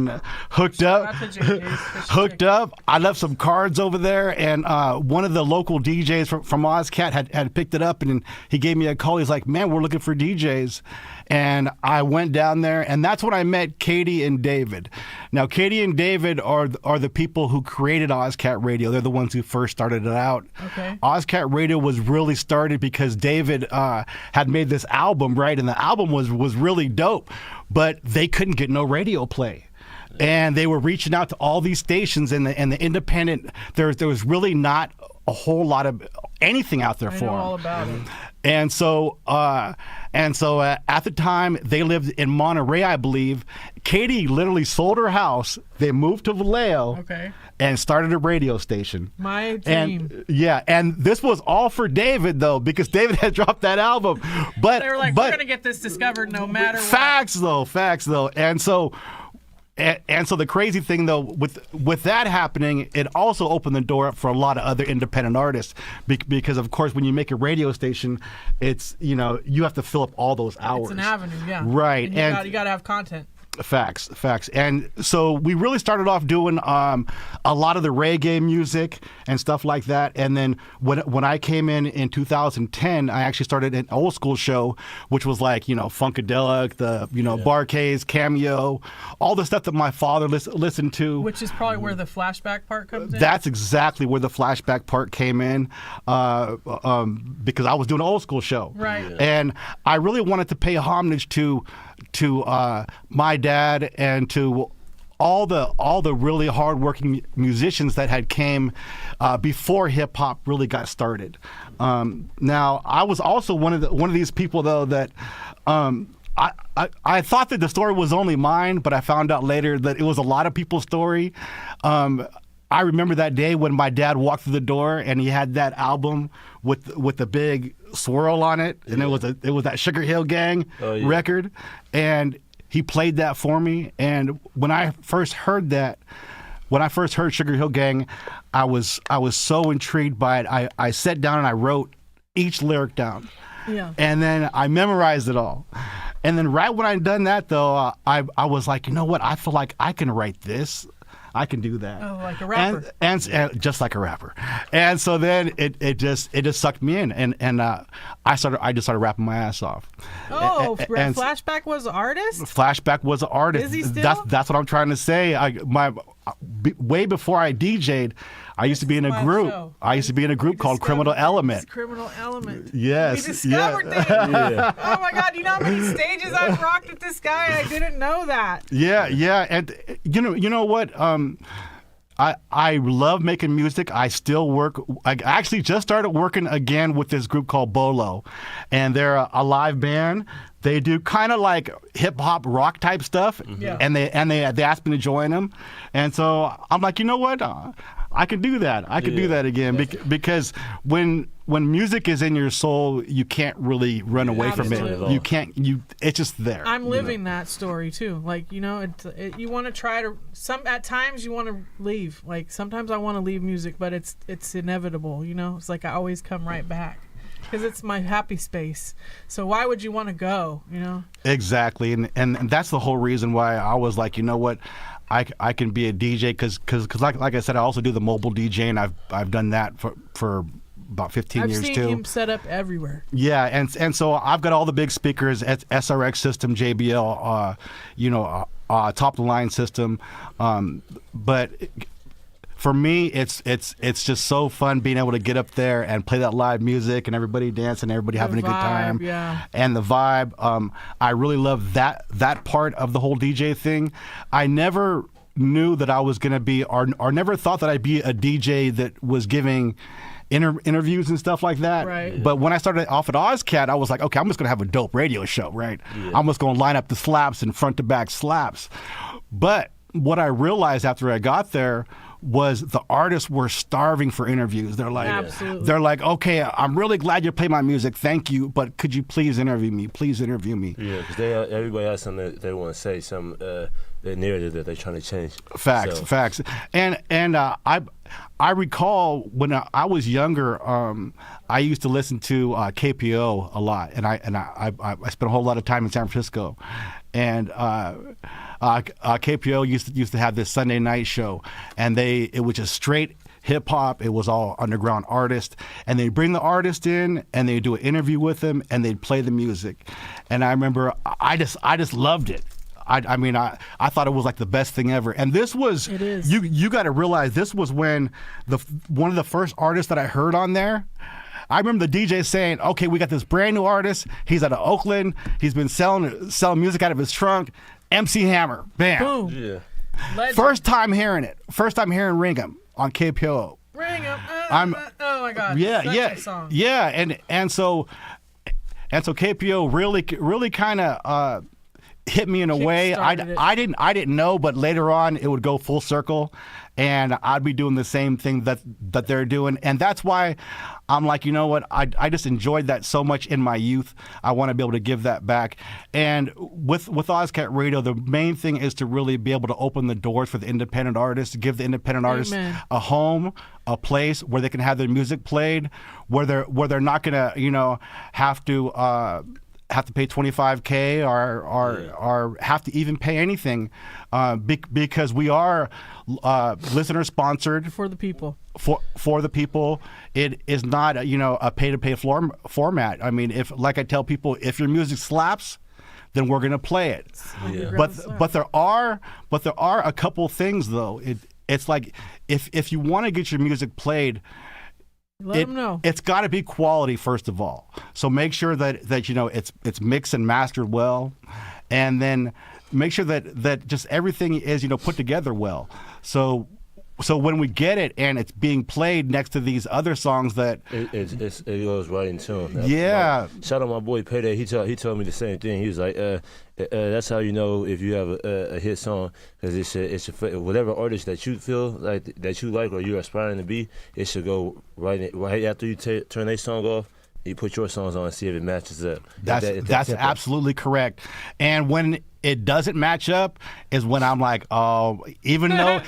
and hooked up. Hooked up. I left some cards over there, and one of the local DJs from OZKAT had picked it up, and he gave me a call. He's like, "Man, we're looking for DJs." And I went down there, and that's when I met Katie and David. Now, Katie and David are the people who created OZKAT Radio. They're the ones who first started it out. Okay. OZKAT Radio was really started because David had made this album, right? And the album was really dope, but they couldn't get no radio play. And they were reaching out to all these stations, and the independent, there was really not a whole lot of anything out there for them. I know all about it. And so at the time, they lived in Monterey, I believe. Katie literally sold her house. They moved to Vallejo, Okay. and started a radio station. My dream. And yeah, and this was all for David though, because David had dropped that album. But They were like, we're gonna get this discovered no matter what. Facts though. And so the crazy thing though, with that happening, it also opened the door up for a lot of other independent artists, because of course when you make a radio station, it's, you have to fill up all those hours. It's an avenue, yeah. Right. And you got to have content. Facts. And so we really started off doing a lot of the reggae music and stuff like that. And then when I came in 2010, I actually started an old school show, which was like, Funkadelic, the, Barcades, Cameo, all the stuff that my father listened to. Which is probably where the flashback part comes in? That's exactly where the flashback part came in, because I was doing an old school show. Right. Yeah. And I really wanted to pay homage to my dad and to all the really hardworking musicians that had came before hip hop really got started. Now, I was also one of these people though that I thought that the story was only mine, but I found out later that it was a lot of people's story. I remember that day when my dad walked through the door and he had that album with the big swirl on it, and it was that Sugar Hill Gang record, and he played that for me. And when I first heard Sugar Hill Gang, I was so intrigued by it. I sat down and I wrote each lyric down. Yeah. And then I memorized it all. And then right when I'd done that though, I was like, you know what? I feel like I can write this. I can do that. Oh, like a rapper. And just like a rapper. And so then it just sucked me in, and I just started rapping my ass off. Oh, and Flashback was an artist? Flashback was an artist. Is he still? That's what I'm trying to say. Way before I DJ'd, I used to be in a group. I used to be in a group called Criminal Element. Criminal Element. Yes. We discovered things. Yeah. Oh my God! You know how many stages I've rocked with this guy? I didn't know that. Yeah. And you know what? I love making music. I still work. I actually just started working again with this group called Bolo, and they're a live band. They do kind of like hip hop rock type stuff, yeah. and they asked me to join them, and so I'm like, you know what? I can do that. I can do that again because when music is in your soul, you can't really run away from it. You can't. It's just there. I'm living that story too. Like you want to try to. At times you want to leave. Like sometimes I want to leave music, but it's inevitable. It's like I always come right back. Because it's my happy space. So why would you want to go, Exactly. And that's the whole reason why I was like, you know what, I can be a DJ because like I said, I also do the mobile DJ, and I've done that for about 15 years too. I've seen him set up everywhere. Yeah, and so I've got all the big speakers, SRX system, JBL, top of the line system, but for me, it's just so fun being able to get up there and play that live music and everybody dancing, everybody having a good time. Yeah. And the vibe. I really love that part of the whole DJ thing. I never knew that I was going to be, or never thought that I'd be a DJ that was giving interviews and stuff like that. Right. But when I started off at OZKAT, I was like, okay, I'm just going to have a dope radio show, right? Yeah. I'm just going to line up the slaps and front to back slaps. But what I realized after I got there was the artists were starving for interviews. They're like, okay, I'm really glad you play my music. Thank you, but could you please interview me? Please interview me. Yeah, because everybody else they want to say some the narrative that they're trying to change. Facts. And I recall when I was younger, I used to listen to KPO a lot, and I spent a whole lot of time in San Francisco. and KPO used to have this Sunday night show, and it was just straight hip hop. It was all underground artists, and they bring the artist in and they do an interview with them and they'd play the music. And I remember I just loved it. I mean, I thought it was like the best thing ever. And this was, it is. You got to realize this was when one of the first artists that I heard on there. I remember the DJ saying, "Okay, we got this brand new artist. He's out of Oakland. He's been selling music out of his trunk. MC Hammer, bam, Boom. Yeah. Legend. First time hearing it. First time hearing Ring 'Em on KPO. Ring 'Em. Oh my God. Yeah, Such yeah, a song. yeah, and so KPO really kind of hit me in a way I didn't know, but later on it would go full circle, and I'd be doing the same thing that they're doing, and that's why I'm like, you know what, I just enjoyed that so much in my youth. I want to be able to give that back, and with OZKAT Radio, the main thing is to really be able to open the doors for the independent artists, give the independent artists a home, a place where they can have their music played, where they're not gonna have to pay $25K or have to even pay anything, because we are listener sponsored For the people. For the people. It is not a pay-to-pay format. I mean, like I tell people, if your music slaps, then we're gonna play it. Yeah. But there are a couple things though. It's like if you want to get your music played, Let them know. It's got to be quality first of all. So make sure that it's mixed and mastered well, and then make sure that just everything is put together well. So when we get it and it's being played next to these other songs that it goes right in tune. Yeah. Shout out my boy Payday. He told me the same thing. He was like, that's how you know if you have a hit song, because it's whatever artist that you feel like that you like or you're aspiring to be, it should go right after you turn their song off. You put your songs on and see if it matches up. That's absolutely correct. And when it doesn't match up is when I'm like, oh, even though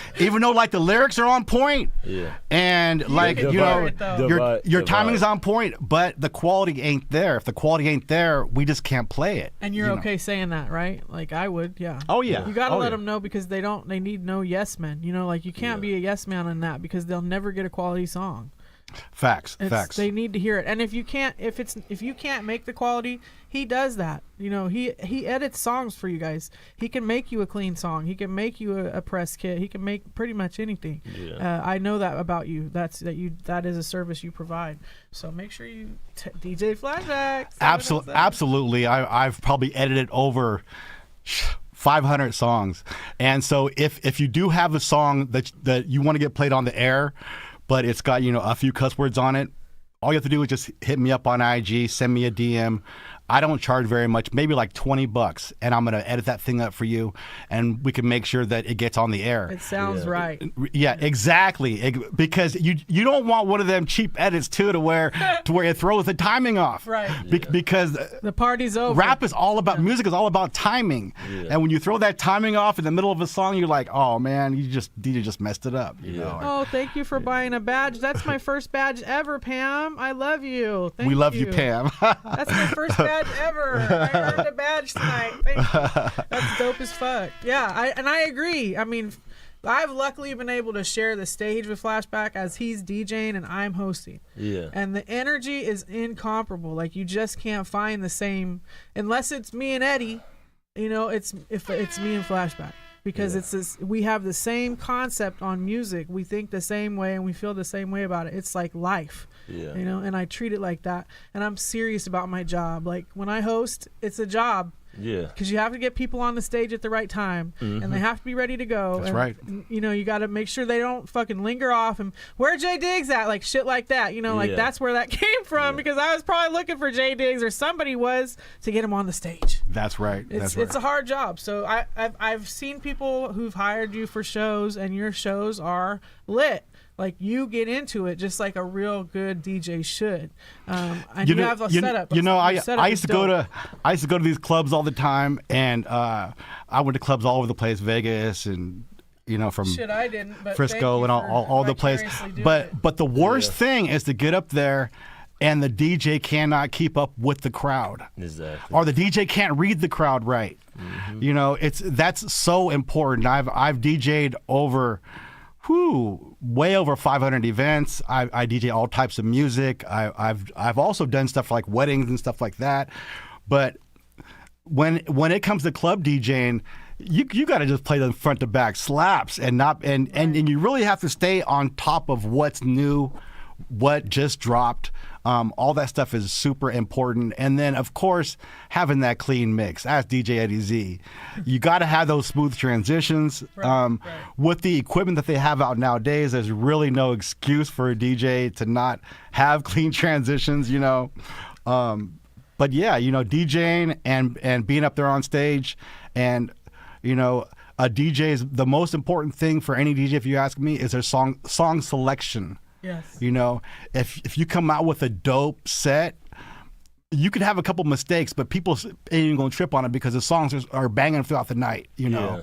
like the lyrics are on point, yeah, and like your timing is on point, but the quality ain't there. If the quality ain't there, we just can't play it. And you're okay saying that, right? Like I would, yeah. Oh yeah. You gotta let them know, because they need no yes men. Like you can't be a yes man on that, because they'll never get a quality song. Facts. They need to hear it, and if you can't make the quality, he does that. He edits songs for you guys. He can make you a clean song. He can make you a press kit. He can make pretty much anything. Yeah. I know that about you. That is a service you provide. So make sure you DJ FLashback. Absolutely. I've probably edited over 500 songs, and so if you do have a song that you want to get played on the air, but it's got a few cuss words on it, all you have to do is just hit me up on IG, send me a DM. I don't charge very much, maybe like $20, and I'm gonna edit that thing up for you, and we can make sure that it gets on the air. It sounds right. Yeah, exactly. Because you don't want one of them cheap edits too, to where it throws the timing off. Right. Because the party's over. Rap is all about music is all about timing, and when you throw that timing off in the middle of a song, you're like, oh man, DJ just messed it up. Oh, thank you for buying a badge. That's my first badge ever, Pam. I love you. We love you, Pam. That's my first badge ever. I earned a badge tonight. Thank you. That's dope as fuck. Yeah, I agree. I mean, I've luckily been able to share the stage with Flashback as he's DJing and I'm hosting. Yeah. And the energy is incomparable. Like you just can't find the same unless it's me and Eddie. It's me and Flashback. Because it's this, we have the same concept on music. We think the same way and we feel the same way about it. It's like life. Yeah. And I treat it like that. And I'm serious about my job. Like when I host, it's a job. Yeah. Because you have to get people on the stage at the right time, and they have to be ready to go. That's right. You got to make sure they don't fucking linger off and where Jay Diggs at, like shit like that. Like that's where that came from, because I was probably looking for Jay Diggs or somebody was to get him on the stage. That's right. It's a hard job. So I've seen people who've hired you for shows, and your shows are lit. Like you get into it just like a real good DJ should. And you have a setup. I used to go to these clubs all the time, and I went to clubs all over the place, Vegas and from shit I didn't, but Frisco and all the places. But the worst thing is to get up there and the DJ cannot keep up with the crowd. Exactly. Or the DJ can't read the crowd right. You know, that's so important. I've DJ'd over way over 500 events. I DJ all types of music. I've also done stuff like weddings and stuff like that. But when it comes to club DJing, you got to just play the front to back slaps and you really have to stay on top of what's new, what just dropped. All that stuff is super important. And then, of course, having that clean mix. Ask DJ Eddie Z. You got to have those smooth transitions. Right. With the equipment that they have out nowadays, there's really no excuse for a DJ to not have clean transitions, you know. But yeah, you know, DJing and being up there on stage, and you know, a DJ's the most important thing for any DJ, if you ask me, is their song selection. Yes. You know, if you come out with a dope set, you could have a couple mistakes, but people ain't even gonna trip on it because the songs are banging throughout the night. You know,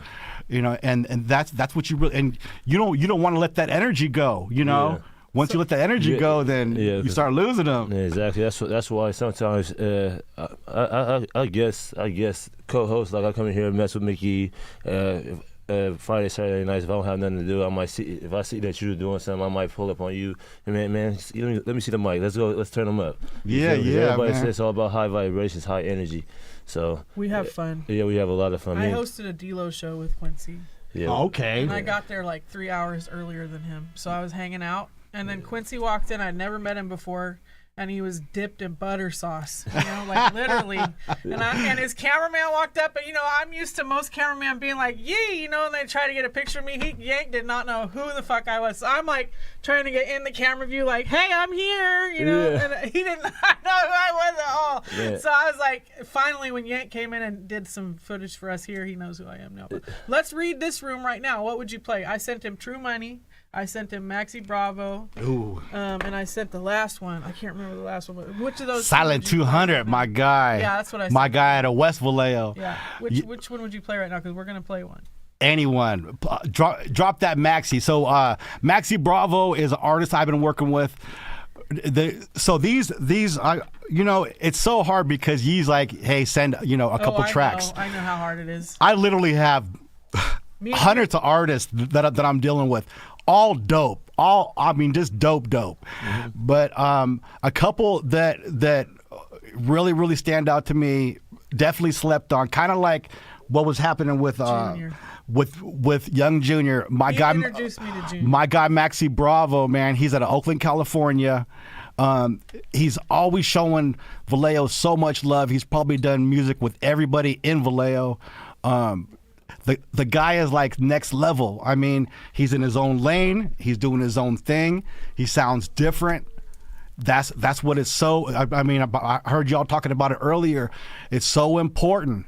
and that's what you really, and you don't want to let that energy go. You know. Yeah. Once you let the energy go, then you start losing them. Yeah, exactly. That's why sometimes I guess co-hosts, like I come in here and mess with Mickey Friday, Saturday nights. If I don't have nothing to do, I might see, if I see that you're doing something, I might pull up on you. And man, let me see the mic. Let's go. Let's turn them up. Yeah. Everybody man. says it's all about high vibrations, high energy. So we have fun. Yeah, we have a lot of fun. I hosted a D-Lo show with Quincy. Yeah. Okay. And I got there like 3 hours earlier than him, so I was hanging out. And then Quincy walked in. I'd never met him before, and he was dipped in butter sauce, you know, like literally. And his cameraman walked up, and you know, I'm used to most cameramen being like, "Yee," you know, and they try to get a picture of me. Yank did not know who the fuck I was. So I'm like trying to get in the camera view, like, "Hey, I'm here," you know, and he didn't know who I was at all. Yeah. So I was like, finally, when Yank came in and did some footage for us here, he knows who I am now. But let's read this room right now. What would you play? I sent him True Money. I sent him Maxi Bravo. Ooh. And I sent the last one. I can't remember the last one. But which of those? Silent 200, my guy. Yeah, that's what I said. My guy out of West Vallejo. Yeah. Which one would you play right now? Because we're going to play one. Anyone. Drop that Maxi. So Maxi Bravo is an artist I've been working with. So these you know, it's so hard because he's like, hey, send, you know, a couple tracks. I know how hard it is. I literally have hundreds of artists that I'm dealing with. All dope. Just dope. Mm-hmm. But a couple that really, really stand out to me, definitely slept on. Kind of like what was happening with Young Junior. My guy introduced me to Junior. My guy Maxi Bravo, man. He's out of Oakland, California. He's always showing Vallejo so much love. He's probably done music with everybody in Vallejo. The guy is like next level. I mean, he's in his own lane. He's doing his own thing. He sounds different. That's what it's so. I mean, I heard y'all talking about it earlier. It's so important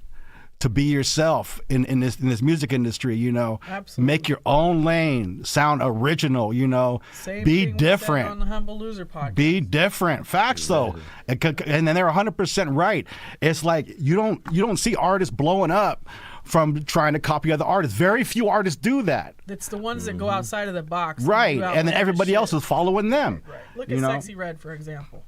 to be yourself in this music industry. You know, absolutely. Make your own lane. Sound original. You know, Same be thing different. On the Humble Loser podcast. Be different. Facts though, and then they're 100% right. It's like you don't see artists blowing up from trying to copy other artists. Very few artists do that. It's the ones that go outside of the box. Right, and then everybody else is following them. Right. Look at Sexy Red, for example.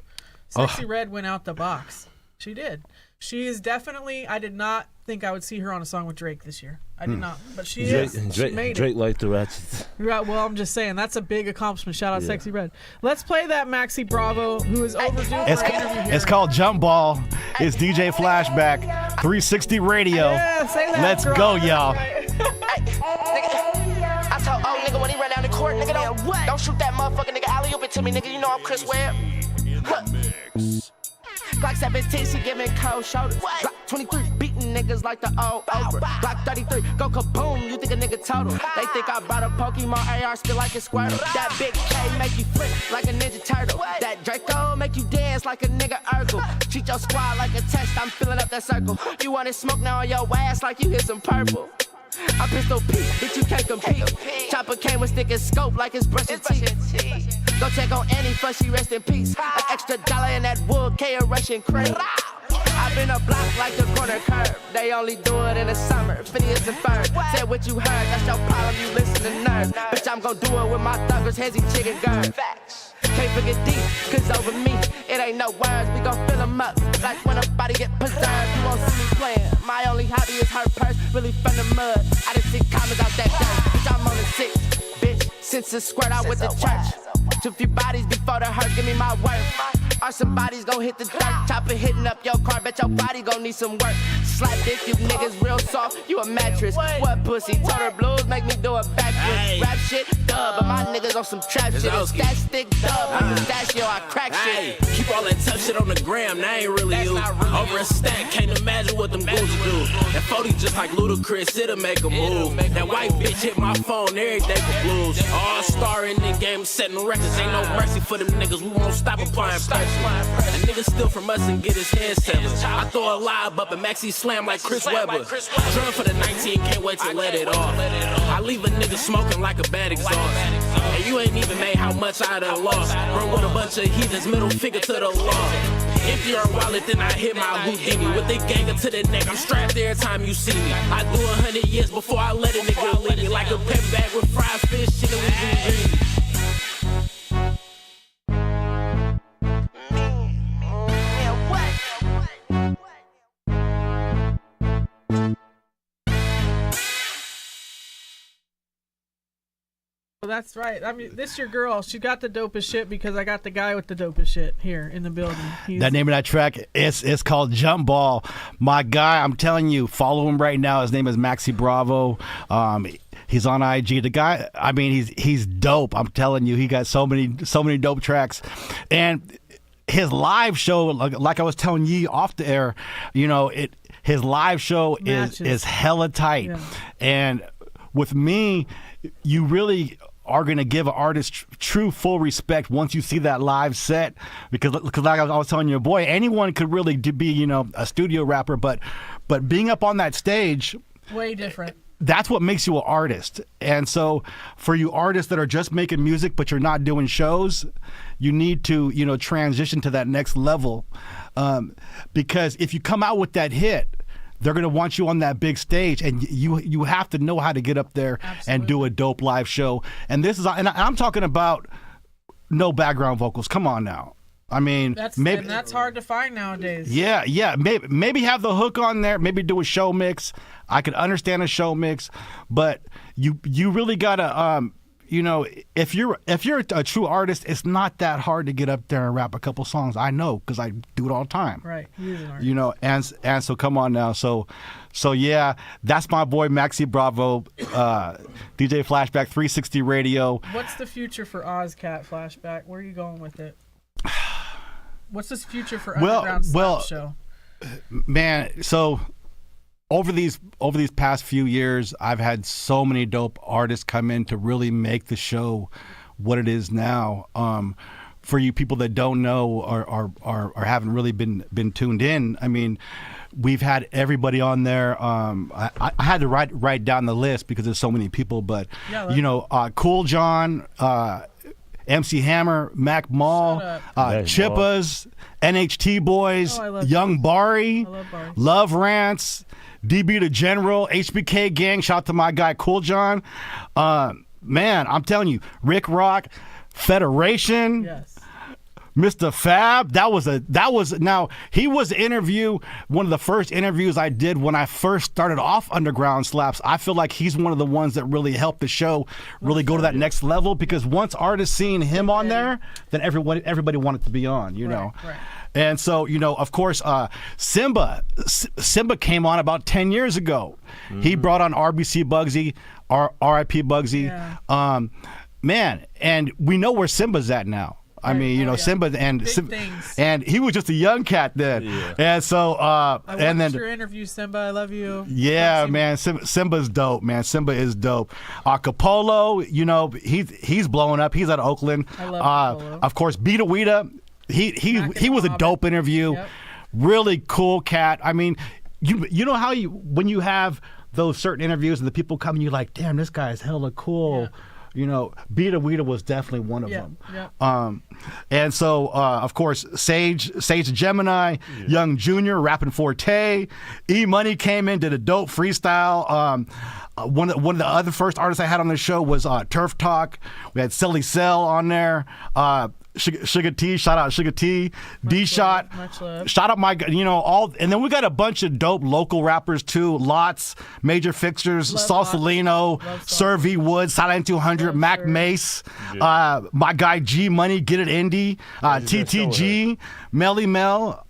Sexy Red went out the box. She did. She is definitely, I did not think I would see her on a song with Drake this year. I did not. But she is. She made Drake liked the ratchets. Right, well, I'm just saying, that's a big accomplishment. Shout out Sexy Red. Let's play that Maxi Bravo, who is overdue for an interview here. It's called Jump Ball. It's DJ Flashback, 360 Radio. Yeah, say that. Let's go, y'all. I told old nigga when he ran down the court, nigga, don't shoot that motherfucking nigga alley-oop it to me, nigga. You know I'm Chris Webb. Glock 17, she giving cold shoulders. Glock 23, beating niggas like the old Oprah. Glock 33, go kaboom, you think a nigga total. They think I brought a Pokemon AR, spit like a Squirtle. That big K make you flip like a Ninja Turtle. That Draco make you dance like a nigga Urkel. Treat your squad like a test, I'm filling up that circle. You wanna smoke now on your ass like you hit some purple. I pistol Pete, bitch, you can't compete. Chopper came with stick and scope like it's brushing teeth. Go check on Annie, fuck, she rest in peace. An extra $1 in that wood, K a Russian crate. I've been a block like the corner curb. They only do it in the summer. Phineas and Ferb said what you heard. That's your problem, you listen to nerds. Bitch, I'm gon' do it with my thuggers, hezzy chicken girl. Can't forget deep, cause over me, it ain't no words. We gon' fill them up, like when a body get preserved. You won't see me playing. My only hobby is her purse, really from the mud. I done see comments out that dirt, bitch, I'm on the 6, bitch. Since the squirt out with the church. Too few bodies before the hurt, give me my worth. Or some bodies gon' hit the dirt. Chopper hitting up your car, bet your body gon' need some work. Slap dick, you niggas real soft, you a mattress. What pussy? Told her blues, make me do a backflip. Rap shit, dub, but my niggas on some trap shit. It's that stick dub, I'm pistachio, I crack shit. Keep all that tough shit on the gram, that ain't really you. Over a stack, can't imagine what them goons do. That 40 just like Ludacris, it'll make a move. That white bitch hit my phone every day for blues. All star in the game, setting records, ain't no mercy for them niggas. We won't stop applying pressure. A nigga steal from us and get his head severed. I throw a lob up and Maxie slam like Chris Webber. Drum for the 19, can't wait to let it off. I leave a nigga smoking like a bad exhaust. And you ain't even made how much I done lost. Run with a bunch of heathens, middle finger to the law. Empty your wallet, then I hit my Houdini. With the ganger to the neck, I'm strapped every time you see me. I do 100 years before I let a nigga leave me. Like a pep bag with fried fish, chicken with zucchini. That's right. I mean, this your girl. She got the dopest shit because I got the guy with the dopest shit here in the building. That name of that track, it's called Jump Ball. My guy, I'm telling you, follow him right now. His name is Maxi Bravo. He's on IG. The guy, I mean, he's dope. I'm telling you, he got so many dope tracks, and his live show, like I was telling you off the air, you know, his live show is hella tight, yeah. And with me, you really are going to give an artist true full respect once you see that live set, because like I was telling your boy, anyone could really be, you know, a studio rapper, but being up on that stage, way different. That's what makes you an artist. And so for you artists that are just making music but you're not doing shows, you need to, you know, transition to that next level, because if you come out with that hit, they're going to want you on that big stage, and you have to know how to get up there and do a dope live show. And this is, and I'm talking about no background vocals. Come on now. I mean, that's hard to find nowadays. Yeah. Maybe have the hook on there. Maybe do a show mix. I could understand a show mix, but you really gotta, you know, if you're a true artist, it's not that hard to get up there and rap a couple songs. I know, because I do it all the time. Right. You know, and so come on now. So yeah, that's my boy Maxi Bravo, DJ Flashback 360 Radio. What's the future for OZKAT Flashback? Where are you going with it? What's this future for Underground Slap Show? Man, so over these past few years, I've had so many dope artists come in to really make the show what it is now. For you people that don't know or haven't really been tuned in, I mean, we've had everybody on there. I had to write down the list because there's so many people, but you know, Cool John, MC Hammer, Mac Mall, Chippas, NHT Boys, Young Bari, Love Rants, DB the General, HBK Gang. Shout out to my guy Cool John. Man, I'm telling you, Rick Rock, Federation. Yes. Mr. Fab, now he was one of the first interviews I did when I first started off Underground Slaps. I feel like he's one of the ones that really helped the show really go to that next level, because once artists seen him on there, then everybody wanted to be on, you know. Right. And so, you know, of course, Simba came on about 10 years ago. Mm-hmm. He brought on RBC Bugsy, R.I.P. Bugsy. Yeah. Man, and we know where Simba's at now. I mean, you know, Simba and he was just a young cat then. Yeah. And so I watched your interview, Simba. I love you. Yeah, man. Simba's dope, man. Simba is dope. Capolo, you know, he's blowing up. He's out of Oakland. I love Capolo. Of course, Beta Weeda. He was a dope interview. Yep. Really cool cat. I mean, you know how when you have those certain interviews and the people come and you're like, damn, this guy's hella cool. Yeah. You know, Beta Weeda was definitely one of them. Yeah. And so, of course, Sage Gemini, Young Jr., Rapping Forte, E-Money came in, did a dope freestyle. One of the other first artists I had on the show was Turf Talk. We had Silly Cell on there. Sugar T, shout out Sugar T, D Shot, much love. shout out all, and then we got a bunch of dope local rappers too. Lots, Major Fixtures, Sausalino, Sir V Wood, Silent 200, Mac Mace, my guy G Money, Get It Indie, TTG, Melly Mel.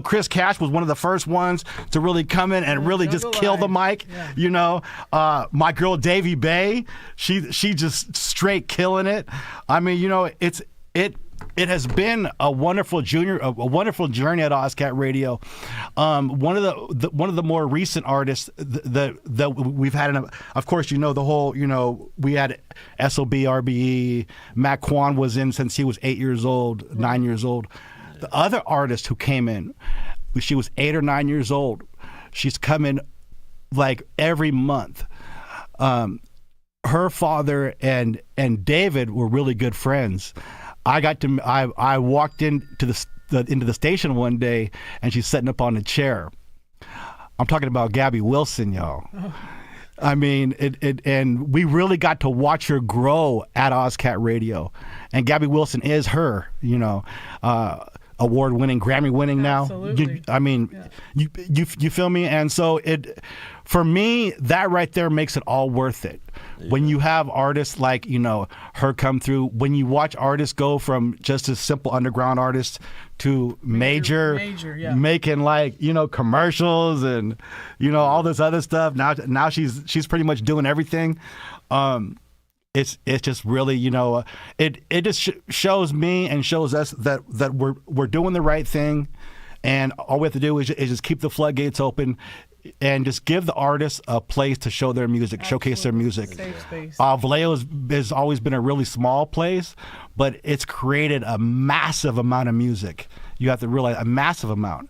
Chris Cash was one of the first ones to really come in and really just kill the mic. Yeah. My girl Davy Bay, she just straight killing it. I mean, it has been a wonderful journey at OZKAT Radio. One of the more recent artists that we've had, of course, the whole, we had SOB, RBE, Matt Kwan was in since he was 8 years old, 9 years old. The other artist who came in, she was 8 or 9 years old. She's come in like every month. Her father and David were really good friends. I walked into the station one day and she's sitting up on a chair. I'm talking about Gabby Wilson, y'all. I mean, and we really got to watch her grow at OZKAT Radio. And Gabby Wilson is her, award-winning, Grammy-winning now. Absolutely. You feel me? And so for me, that right there makes it all worth it. Yeah. When you have artists like, her come through, when you watch artists go from just a simple underground artist to major yeah. making commercials and, all this other stuff. Now she's pretty much doing everything. It's just really, it just shows me and shows us that we're doing the right thing, and all we have to do is just keep the floodgates open and just give the artists a place to show their music, showcase their music. Safe space. Vallejo has always been a really small place, but it's created a massive amount of music. You have to realize a massive amount.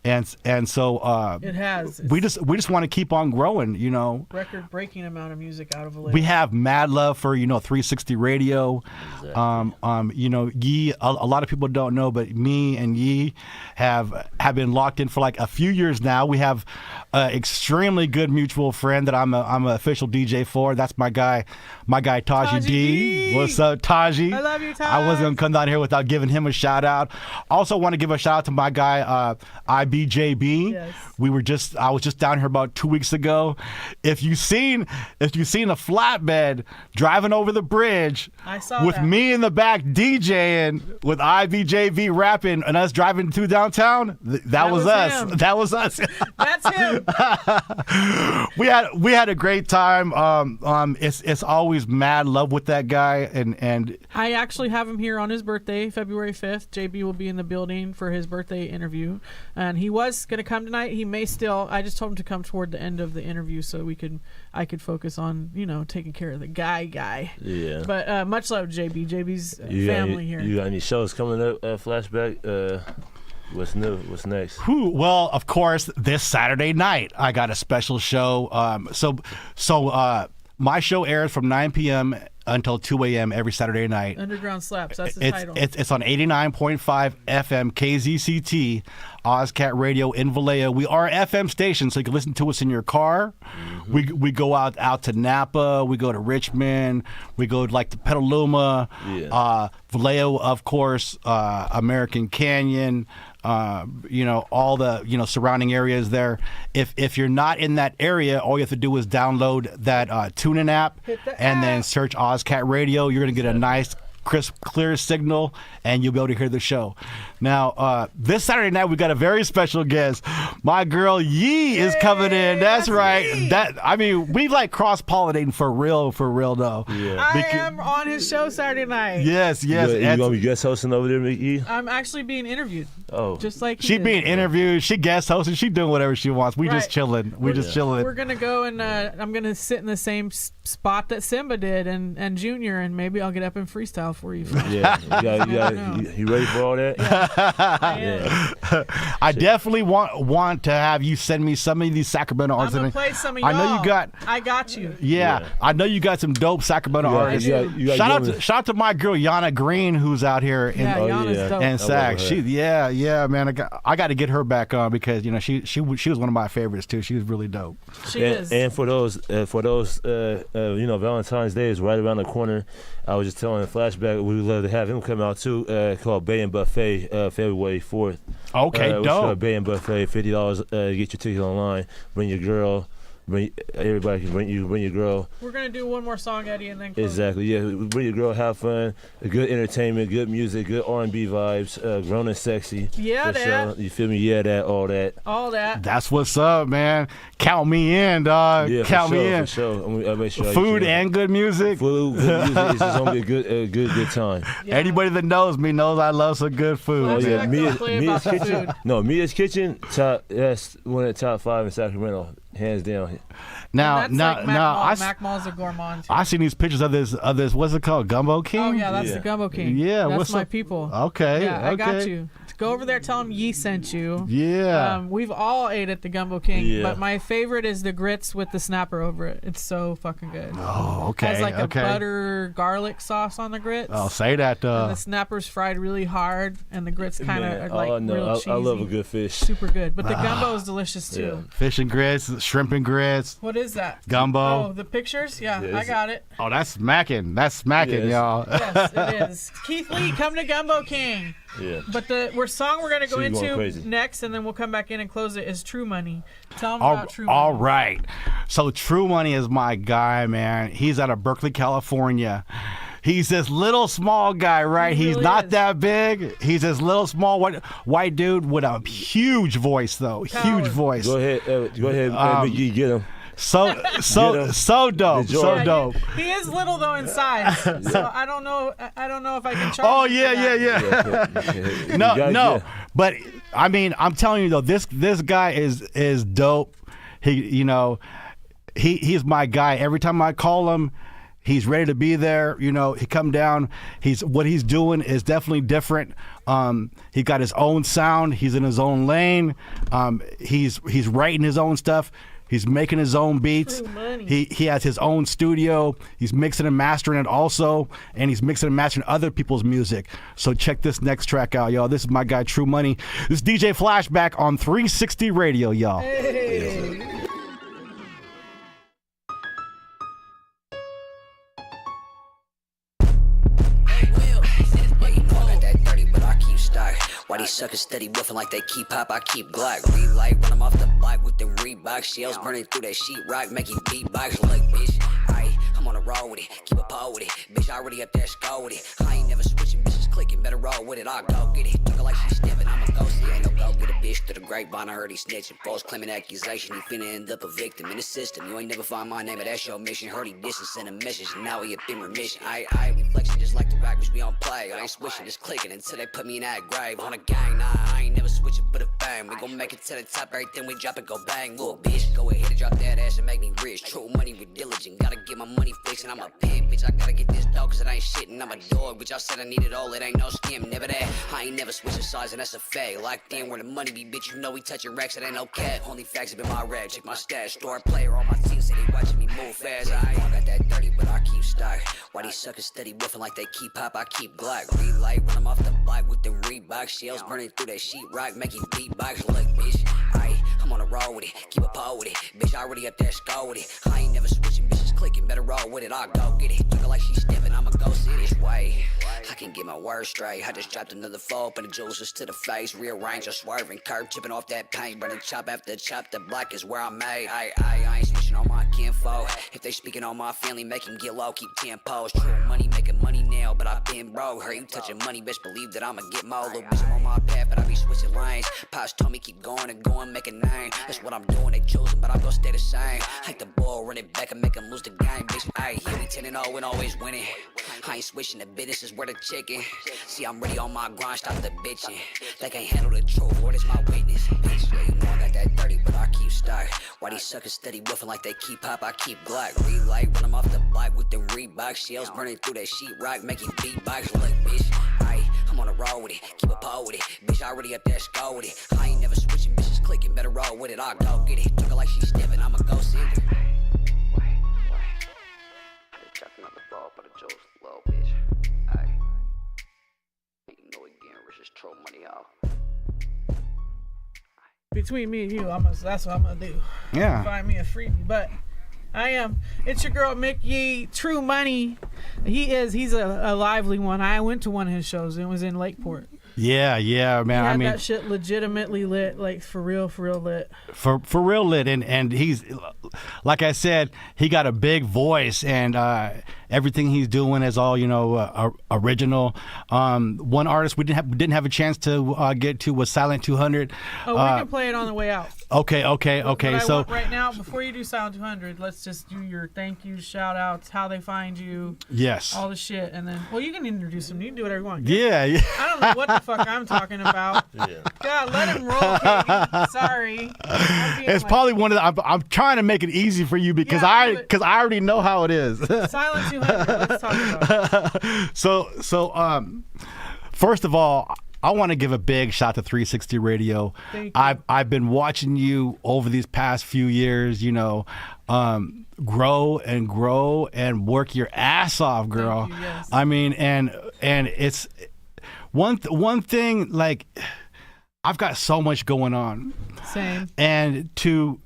And so it has. We just want to keep on growing, Record-breaking amount of music out of Vallejo. We have mad love for 360 Radio. Exactly. Yee. A lot of people don't know, but me and Yee have been locked in for like a few years now. We have an extremely good mutual friend that I'm an official DJ for. That's my guy Taji D. What's up, Taji? I love you, Taj. I wasn't gonna come down here without giving him a shout out. Also want to give a shout out to my guy IBJB. Yes. I was just down here about 2 weeks ago. If you seen a flatbed driving over the bridge, I saw with that. me in the back DJing with IBJB rapping and us driving through downtown, that was us. Him. That was us. That's him. We had a great time. It's always mad love with that guy, and I actually have him here on his birthday, February 5th. JB will be in the building for his birthday interview, and he was going to come tonight. He may still. I just told him to come toward the end of the interview so I could focus on taking care of the guy. Yeah. But much love, JB. JB's family here. You got any shows coming up at FLashback? What's new? What's next? Well, of course, this Saturday night I got a special show. My show airs from 9 p.m. until 2 a.m. every Saturday night. Underground Slaps, that's the title. It's on 89.5 FM KZCT, OZKAT Radio in Vallejo. We are an FM station, so you can listen to us in your car. Mm-hmm. We go out to Napa. We go to Richmond. We go to Petaluma. Yeah. Vallejo, of course, American Canyon. All the surrounding areas there. If you're not in that area, all you have to do is download that TuneIn app and then search OZKAT Radio. You're gonna get a nice, crisp, clear signal, and you'll be able to hear the show. Now, this Saturday night we got a very special guest. My girl Yee is coming in. That's right. Me. We cross-pollinating for real though. Yeah. I am on his show Saturday night. Yes. You gonna be guest hosting over there, Yee? I'm actually being interviewed. Oh, just like she being interviewed. She guest hosting. She doing whatever she wants. We just chilling. We're just chilling. We're gonna go and I'm gonna sit in the same spot that Simba did and Junior, and maybe I'll get up and freestyle for you. Yeah. You ready for all that? Yeah. I am. I definitely want to have you send me some of these Sacramento I'm artists. gonna play some of y'all. I know you got. I got you. Yeah, I know you got some dope Sacramento artists. Shout out to my girl Yana Green, who's out here in Yana's dope. and Sac. She man. I got to get her back on because she was one of my favorites too. She was really dope. She is. And for those Valentine's Day is right around the corner. I was just telling the Flashback FLashback, we would love to have him come out too. Called Bay and Buffet, February 4th. Okay, dope. Bay and Buffet, $50. Get your ticket online. Bring your girl. Everybody can bring your girl. We're gonna do one more song, Eddie, and then close. Exactly. Yeah, bring your girl, have fun, good entertainment, good music, good R&B vibes, grown and sexy. Yeah, that. Sure. You feel me? Yeah, that, all that. All that. That's what's up, man. Count me in, dog. Yeah, Count for me sure, in. For sure. I'll make sure Food and good music. Food, good music. It's just gonna be a good time. Yeah. Anybody that knows me knows I love some good food. Well, Oh yeah, Exactly Mia's about the Kitchen. food. No, Mia's Kitchen. That's one of the top 5 in Sacramento, hands down. Now, That's now, like now, Mac Mall's a gourmand. Too. I seen these pictures of this. What's it called? Gumbo King. Oh yeah, that's Yeah. the Gumbo King. Yeah, that's what's my up? people. Okay. Yeah, okay. I got you. Go over there, tell them Yee sent you. Yeah. We've all ate at the Gumbo King, Yeah. but my favorite is the grits with the snapper over it. It's so fucking good. Oh, okay. Has like okay. a butter garlic sauce on the grits. Oh, say that. And the snapper's fried really hard, and the grits kind Man, of are like oh, no, real cheesy. I love a good fish. Super good, but the gumbo is delicious too. fish and grits, shrimp and grits, What is that? gumbo. Oh, the pictures? Yeah, Yeah, I got it. Oh, that's smacking. That's smacking, Yes. y'all. Yes, it is. Keith Lee, come to Gumbo King. Yeah. But the song we're gonna go She's going into crazy. next, and then we'll come back in and close it, is True Money. Tell them All, about True Money. all right. So True Money is my guy, man. He's out of Berkeley, California. He's this little small guy, right? He He's really not is. that big. He's this little small white dude with a huge voice, though. Huge Power. voice. Go ahead, McGee, get him. So Get him. so dope. The So joy. dope. He is little though in size, so I don't know if I can charge. Oh him for yeah, that. yeah. No. But I mean, I'm telling you though, this guy is dope. He's my guy. Every time I call him, he's ready to be there. He come down. What he's doing is definitely different. He got his own sound. He's in his own lane. He's writing his own stuff. He's making his own beats. True Money. He has his own studio. He's mixing and mastering it also, and he's mixing and mastering other people's music. So check this next track out, y'all. This is my guy, True Money. This is DJ Flashback on 360 Radio, y'all. Hey. Why these suckers steady whiffing like they keep pop, I keep Glock. Relight when I'm off the block with them Reebok shells burning through that sheetrock, making beatbox like bitch. I'm on a roll with it, keep a pole with it. Bitch, I already up there, skull with it. I ain't never switching, bitches clicking, better roll with it. I'll go get it. Talking like she stepping, I'ma go see. Ain't no go get a bitch through the grapevine. I heard he snitching, false claiming accusation. He finna end up a victim in the system. You ain't never find my name, but that's your mission. Heard he dissing, send a message, now he up in remission. We flexing just like the rappers, we don't play. I ain't switching, just clicking until they put me in that grave. On a gang, nah, I ain't never switching, but a bang. We gon' make it to the top, everything we drop it, go bang. Little bitch, go ahead and drop that ass and make me rich. True money with diligent, gotta get my money fixed, and I'm a pimp, bitch. I gotta get this dough, cause it ain't shit, and I'm a dog, bitch. I said I need it all, it ain't no skim, never that. I ain't never switching sides, and that's a fact. Locked in where the money be, bitch. You know we touching racks, it ain't no cap. Only facts have been my rap, check my stats. Star player on my team, say they watching me move fast. I got that 30, but I keep stock. Why these suckers steady whiffing like they keep pop, I keep Glock. Relight when I'm off the block with them Reebok shells burning through that sheetrock, making beatbox like bitch. I'm on a roll with it, keep a pole with it. Bitch, I already up there, skull with it. I ain't never switching, bitches clicking, better roll with it. I'll go get it. Talking like she stepping, I'ma go see this way. I can get my words straight. I just dropped another four, and the jewels just to the face. Rearrange or swerving, curve, chipping off that paint. Burning chop after chop, the block is where I'm made. I ain't switching on my kinfolk. If they speaking on my family, make him get low, keep tempos. True money, making money now, but I been broke. Heard you touching money, best believe that I'ma get more. Little bitch, I'm on my path, but I be switching lanes. Pops told me keep going and going, make a name. That's what I'm doing, they choosing, but I'm gonna stay the same. Like the ball, run it back and make them lose the game, bitch. Here we 10-0 and always winning. I ain't switching, the business is where the chicken. See, I'm ready on my grind, stop the bitching. They can't handle the truth, Lord is my witness. Bitch, yeah, you know I got that 30, but I keep stock. Why these suckers steady whiffing like they keep pop, I keep Glock. Relight when I'm off the block with them Reebok shells burning through that sheetrock, making beatbox like bitch. I'm on a roll with it, keep a pole with it. Bitch, I already up there, skull with it. I ain't never switching, bitches clicking, better roll with it. I'll go get it. Talking like she stepping, I'ma go send it. Drop another ball, but the jokes low, bitch. You know again, rich is troll money out. Between me and you, that's what I'm gonna do. Yeah. Find me a freebie, but I am. It's your girl Mick Yee, True Money. He is. He's a lively one. I went to one of his shows. It was in Lakeport. Yeah, man. He had I mean, that shit legitimately lit, like for real lit. For real lit, and he's, like I said, he got a big voice, and everything he's doing is all original. One artist we didn't have a chance to get to was Silent 200. Oh, we can play it on the way out. Okay. But I So want right now, before you do Silent 200, let's just do your thank you, shout outs, how they find you, yes, all the shit, and then you can introduce them. You can do whatever you want. Yeah. I don't know what the fuck I'm talking about. Yeah. God, let him roll, Katie. Sorry. It's probably one of the. I'm trying to make it easy for you because I already know how it is. Silent 200. Let's talk about it. So first of all, I want to give a big shout to 360 Radio. Thank you. I've been watching you over these past few years. Grow and work your ass off, girl. Thank you, yes. I mean, and it's one thing, like, I've got so much going on. Same. And to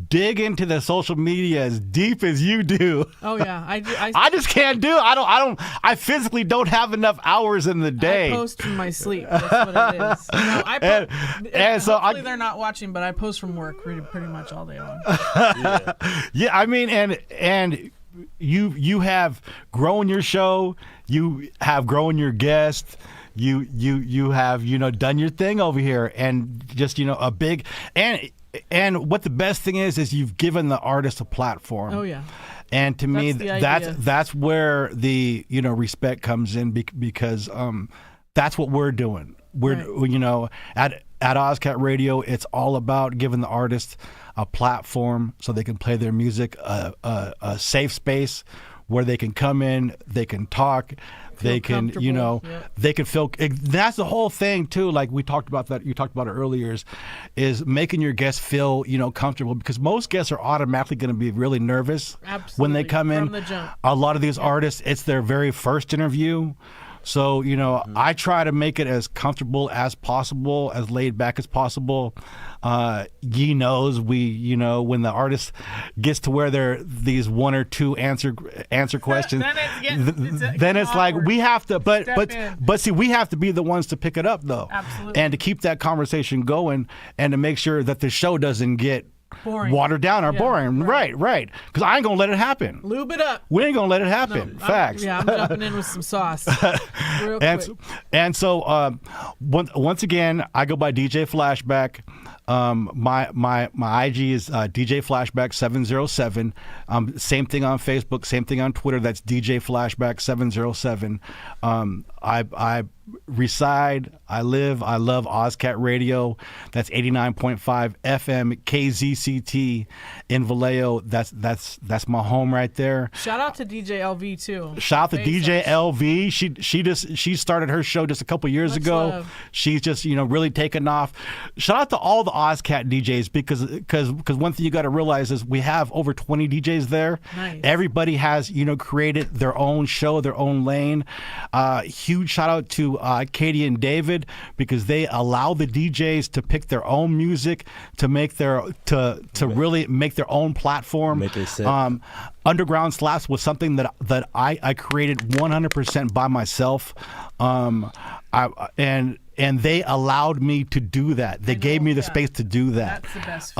dig into the social media as deep as you do. Oh yeah, I just can't do it. I physically don't have enough hours in the day. I post from my sleep. That's what it is. And so hopefully they're not watching, but I post from work pretty much all day long. Yeah, I mean, and you have grown your show. You have grown your guests. You have done your thing over here, and just a big and what the best thing is you've given the artist a platform. Oh yeah. And to me, That's the idea. that's where the respect comes in because that's what we're doing. We're at OZKAT Radio, it's all about giving the artist a platform so they can play their music, a safe space where they can come in, they can talk, they can they can feel. That's the whole thing too. Like we talked about that. You talked about it earlier. Is making your guests feel comfortable, because most guests are automatically going to be really nervous when they come in. From the jump. A lot of these artists, it's their very first interview. So, I try to make it as comfortable as possible, as laid back as possible. Ye knows when the artist gets to where they're these one or two answer questions, then it's like we have to, but see, we have to be the ones to pick it up though. Absolutely. And to keep that conversation going and to make sure that the show doesn't get boring. Watered down or boring. Right. Because I ain't going to let it happen. Lube it up. We ain't going to let it happen. No, Facts. I'm jumping in with some sauce. Real quick. And so once again, I go by DJ FLashback. My IG is DJ FLashback 707. Same thing on Facebook, same thing on Twitter. That's DJ FLashback 707. I reside, I live, I love OZKAT Radio. That's 89.5 FM KZCT in Vallejo. That's my home right there. Shout out to DJ LV too. Shout out to DJ LV. She started her show just a couple years ago. Love. She's just really taken off. Shout out to all the OZKAT DJs because one thing you got to realize is we have over 20 DJs there. Nice. Everybody has created their own show, their own lane. Huge shout out to Katie and David, because they allow the DJs to pick their own music, to make really make their own platform. Make it set. Underground Slaps was something that I created 100% by myself. And they allowed me to do that. They gave me the space to do that. That's the best.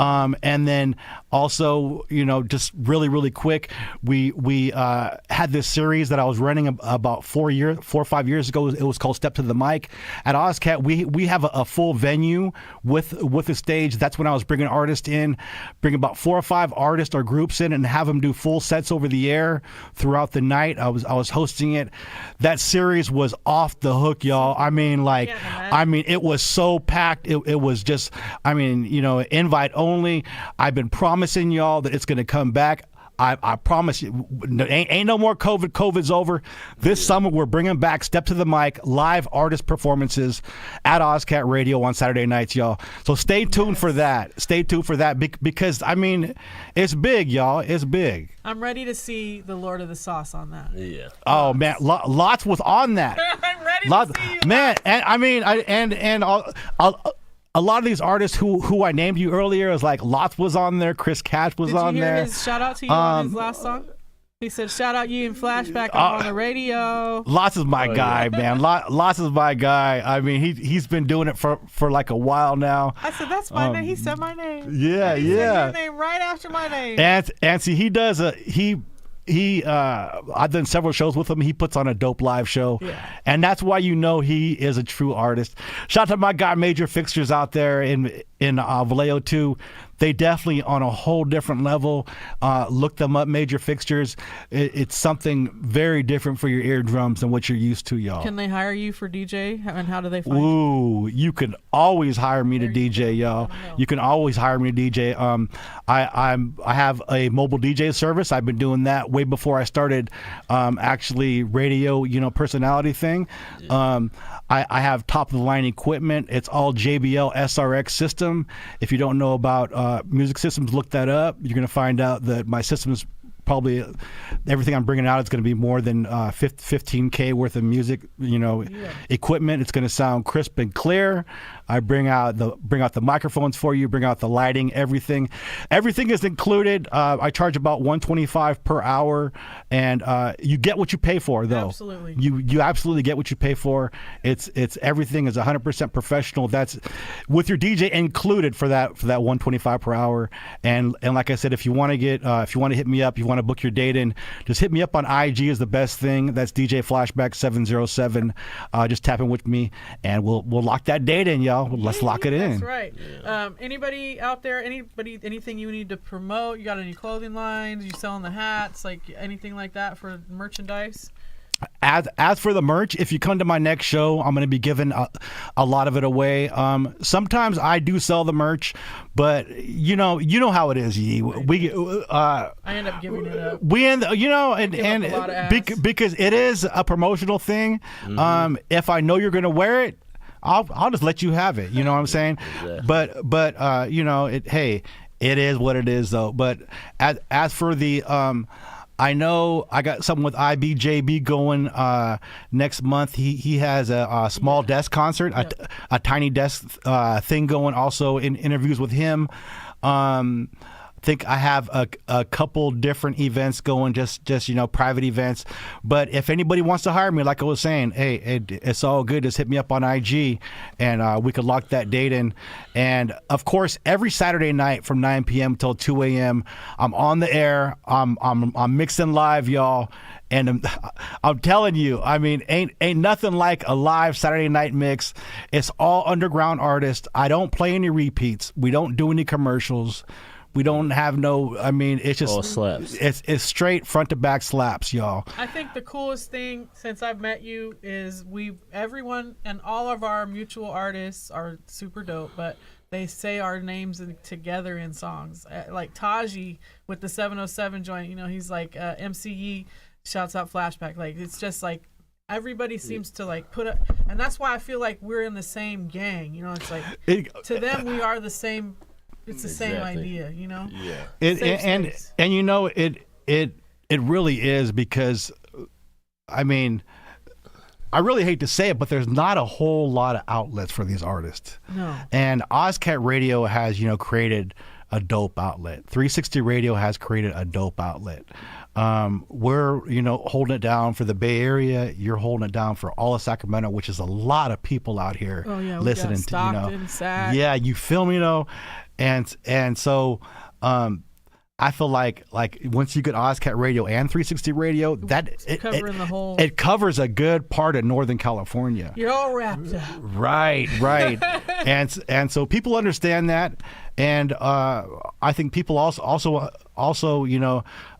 And then also, just really, really quick, we had this series that I was running about 4 or 5 years ago. It was called Step to the Mic. At OZKAT, we have a full venue with a stage. That's when I was bringing artists in, bring about 4 or 5 artists or groups in, and have them do full sets over the air throughout the night. I was hosting it. That series was off the hook, y'all. I mean, it was so packed. It was just, invite only. I've been promising y'all that it's going to come back. I promise you, ain't no more COVID. COVID's over. This summer, we're bringing back Step to the Mic, live artist performances at OZKAT Radio on Saturday nights, y'all. So stay tuned for that. Stay tuned for that because, it's big, y'all. It's big. I'm ready to see the Lord of the Sauce on that. Yeah. Oh, man. Lots was on that. I'm ready to see you. Man, and a lot of these artists who I named you earlier, is like Lots was on there, Chris Cash was on there. Did you hear his shout out to you on his last song? He said, "Shout out you and Flashback. I'm on the radio." Lots is my guy, man. Lots is my guy. I mean, he's been doing it for like a while now. I said, "That's my name." He said my name. Yeah, He said yeah. your name right after my name. And see, he does I've done several shows with him. He puts on a dope live show, and that's why you know he is a true artist. Shout out to my guy Major Fixtures out there in Vallejo too. They definitely on a whole different level. Look them up, Major Fixtures. It's something very different for your eardrums than what you're used to, y'all. Can they hire you for DJ? And how do they find you? Ooh, you can always hire me to DJ, y'all. You can always hire me to DJ. I have a mobile DJ service. I've been doing that way before I started actually radio, personality thing. I have top of the line equipment. It's all JBL SRX system. If you don't know about music systems, look that up. You're going to find out that my system is probably everything I'm bringing out is going to be more than $15K worth of music, equipment. It's going to sound crisp and clear. I bring out the microphones for you, bring out the lighting, everything is included. I charge about $125 per hour, and you get what you pay for, though. Absolutely. You absolutely get what you pay for. It's everything is 100% professional. That's with your DJ included for that $125 per hour. And like I said, if you want to hit me up, you want to book your date in, just hit me up on IG is the best thing. That's DJ Flashback 707. Just tap in with me, and we'll lock that date in, y'all. Let's lock it in. That's right. Anybody out there? Anything you need to promote? You got any clothing lines? You selling the hats? Like anything like that for merchandise? As for the merch, if you come to my next show, I'm going to be giving a lot of it away. Sometimes I do sell the merch, but you know how it is. I end up giving it up. Because it is a promotional thing. Mm-hmm. If I know you're going to wear it, I'll just let you have it. You know what I'm saying? Exactly. But it is what it is though. But as for the I know I got something with IBJB going next month. He has a small desk concert, a tiny desk thing going. Also in interviews with him. I think I have a couple different events going, just private events. But if anybody wants to hire me, like I was saying, hey, it's all good. Just hit me up on IG, and we could lock that date in. And of course, every Saturday night from 9 p.m. till 2 a.m., I'm on the air. I'm mixing live, y'all. And I'm telling you, I mean, ain't nothing like a live Saturday night mix. It's all underground artists. I don't play any repeats. We don't do any commercials. We don't have it's just all slaps. It's straight front to back slaps, y'all. I think the coolest thing since I've met you is everyone and all of our mutual artists are super dope, but they say our names together in songs. Like Taji with the 707 joint, he's like MCE shouts out Flashback. Like it's just like everybody seems to like and that's why I feel like we're in the same gang. It's like to them we are the same. It's the same idea, Yeah. It really is, because I mean, I really hate to say it, but there's not a whole lot of outlets for these artists. No. And OZKAT Radio has, created a dope outlet. 360 Radio has created a dope outlet. We're, holding it down for the Bay Area. You're holding it down for all of Sacramento, which is a lot of people out here listening to, Stockton, Sac. Yeah, you feel me, And so I feel like once you get OZKAT Radio and 360 Radio, it covers a good part of Northern California. You're all wrapped up. Right. and so people understand that, and I think people also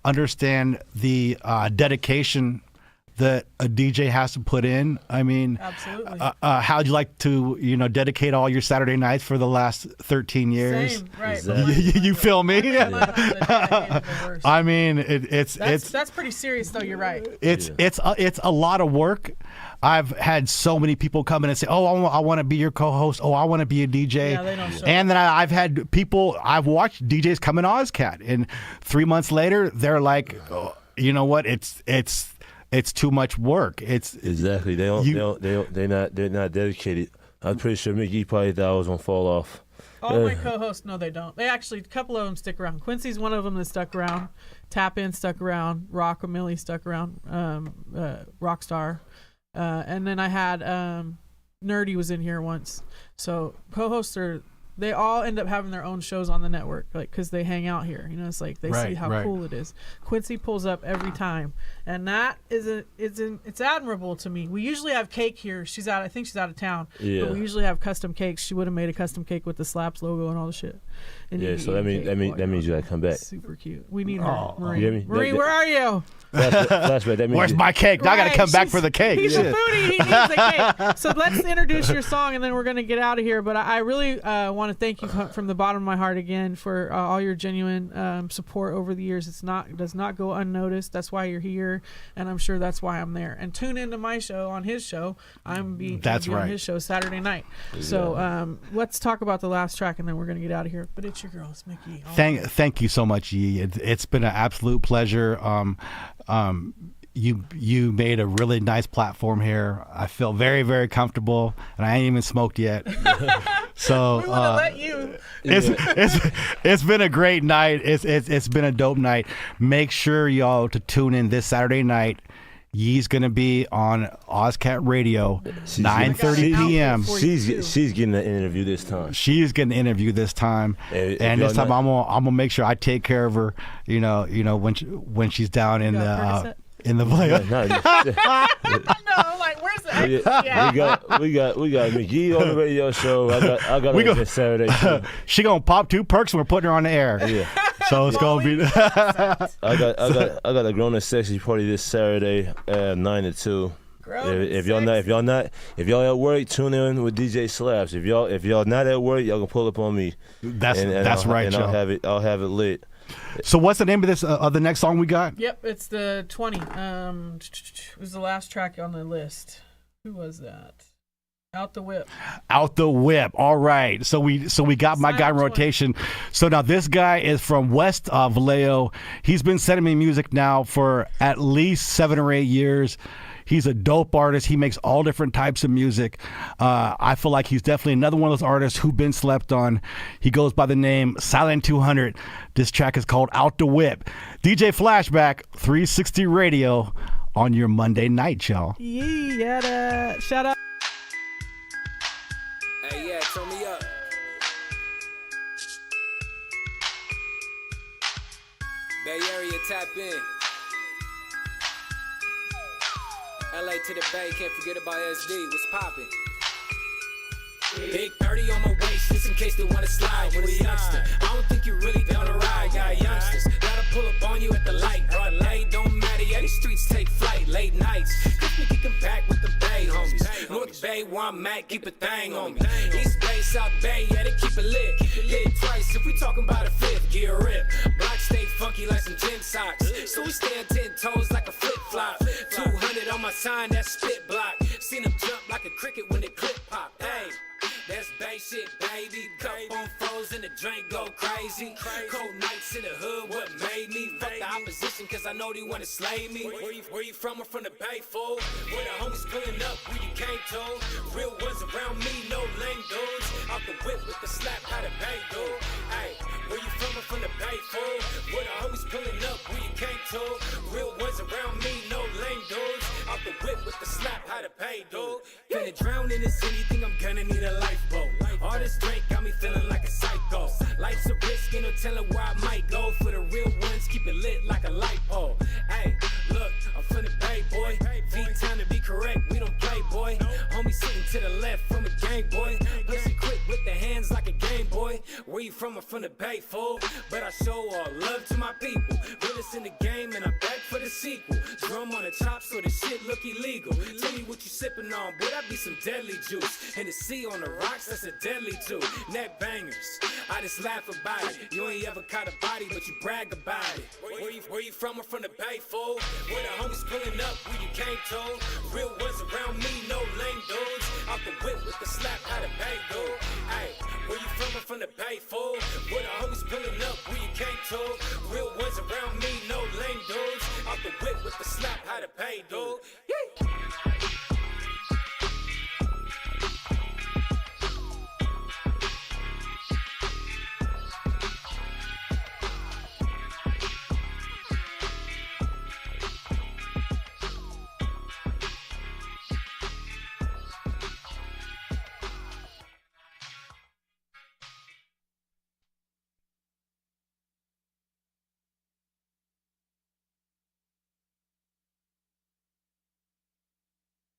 understand the dedication that a DJ has to put in. I mean, absolutely. How'd you like to, dedicate all your Saturday nights for the last 13 years? Same, right. Exactly. You feel me? I mean, that's pretty serious, though. You're right. It's a lot of work. I've had so many people come in and say, "Oh, I want to be your co-host. Oh, I want to be a DJ." Yeah, they don't show and then I've had people. I've watched DJs come in OZKAT, and 3 months later, they're like, oh, "You know what? It's too much work." It's exactly they're not dedicated. I'm pretty sure Mickey probably thought I was gonna fall off. All my co-hosts, no, they don't. They actually, a couple of them stick around. Quincy's one of them that stuck around. Tap In stuck around. Rockamillie stuck around. Rockstar. And then I had Nerdy was in here once. So co-hosts they all end up having their own shows on the network, like, because they hang out here. You know, it's like they see how cool it is. Quincy pulls up every time, and that it's admirable to me. We usually have cake here. I think she's out of town. Yeah. But we usually have custom cakes. She would have made a custom cake with the Slaps logo and all the shit. And Yeah, so that means you gotta come back. Super cute. We need her. Marie, You hear me? Marie, where are you? Flashback. That means Where's my cake? Now I got to come back for the cake. He's Shit. a foodie. He needs a cake. So let's introduce your song, and then we're going to get out of here. But I really want to thank you from the bottom of my heart again for all your genuine support over the years. It does not go unnoticed. That's why you're here, and I'm sure that's why I'm there. And tune into my show on his show. I'm be on his show Saturday night. Yeah. So let's talk about the last track, and then we're going to get out of here. But it's your girl. It's Mickey. Thank you so much, Yee. It's been an absolute pleasure. You made a really nice platform here. I feel very, very comfortable, and I ain't even smoked yet. So we want to let you. It's been a great night. It's been a dope night. Make sure y'all to tune in this Saturday night. Yee's gonna be on OZKAT Radio, 9:30 p.m. She's getting an interview this time. She's getting an interview this time, and this time I'm gonna make sure I take care of her. You know when she's down in the play. No, like where's the we got McGee on the radio show. I got her this Saturday too. She gonna pop 2 perks and we're putting her on the air. Yeah. So it's gonna be. I got a grown and sexy party this Saturday at 9 to 2. If y'all at work, tune in with DJ Slaps. If y'all not at work, y'all can pull up on me. That's right, and y'all. I'll have it lit. So what's the name of this the next song we got? Yep, it's the 20. It was the last track on the list. Who was that? Out the Whip. Out the Whip. All right. So we got my guy in rotation. So now this guy is from West Vallejo. He's been sending me music now for at least 7 or 8 years. He's a dope artist. He makes all different types of music. I feel like he's definitely another one of those artists who've been slept on. He goes by the name Silent 200. This track is called Out the Whip. DJ Flashback, 360 Radio on your Monday night, y'all. Yeah, shout out. Hey, yeah, turn me up. Bay Area, tap in. LA to the Bay, can't forget about SD. What's poppin'? Big 30 on my waist, just in case they wanna slide. You a youngster, I don't think you really down to ride. Got youngsters, gotta pull up on you at the light. Broad light, don't matter, yeah, these streets take flight. Late nights, keep me kicking back with the Bay homies. North Bay, where I'm at, keep a thing on me. East Bay, South Bay, yeah, they keep it lit. Hit it twice, if we talking about a fifth, gear rip. Block stay funky like some gym socks. So we stand 10 toes like a flip flop. 200 on my sign, that spit block. Seen them jump like a cricket when they clip pop. Hey. That's Bay shit, baby. Cup on foes and the drink go crazy. Cold nights in the hood, what made me? Fuck the opposition, cause I know they wanna slay me. Where you from? I'm from the Bay, fool. Where the homies pulling up, where you came to. Real ones around me, no lame dudes. Out the whip with the slap, how the Bay do. Hey, where you from? I'm from the Bay, fool. Where the homies pulling up, where you came to. Real ones around me, no lame dudes. Out the whip with the slap, how to pay, dude. Finna drown in the city, think I'm gonna need a lifeboat. All this drink got me feeling like a psycho. Life's a risk, ain't no telling where I might go. For the real ones, keep it lit like a light pole. Hey, look, I'm finna Bay, boy. V-time to be correct, we don't play, boy. Homie sitting to the left from a game, boy. Pussy quick with the hands like a Game Boy. Where you from? I'm from the Bay, fool. But I show all love to my people. Realest in the game, and I'm back for the sequel. Drum on the top so the shit look illegal. Tell me what you sipping on, boy, that be some deadly juice. And the sea on the rocks, that's a deadly too. Net bangers, I just laugh about it. You ain't ever caught a body, but you brag about it. Where you from? I'm from the Bay, fool. Where the homies pulling up, where you came to. Real ones around me, no lame dudes. Out the whip with the slap, how the Bay do. Hey, where you from? I'm from the Bay, fool. Where the homies pulling up, where you came to. Real ones around me, no lame dudes. Out the whip with the slap, how to pay, dude.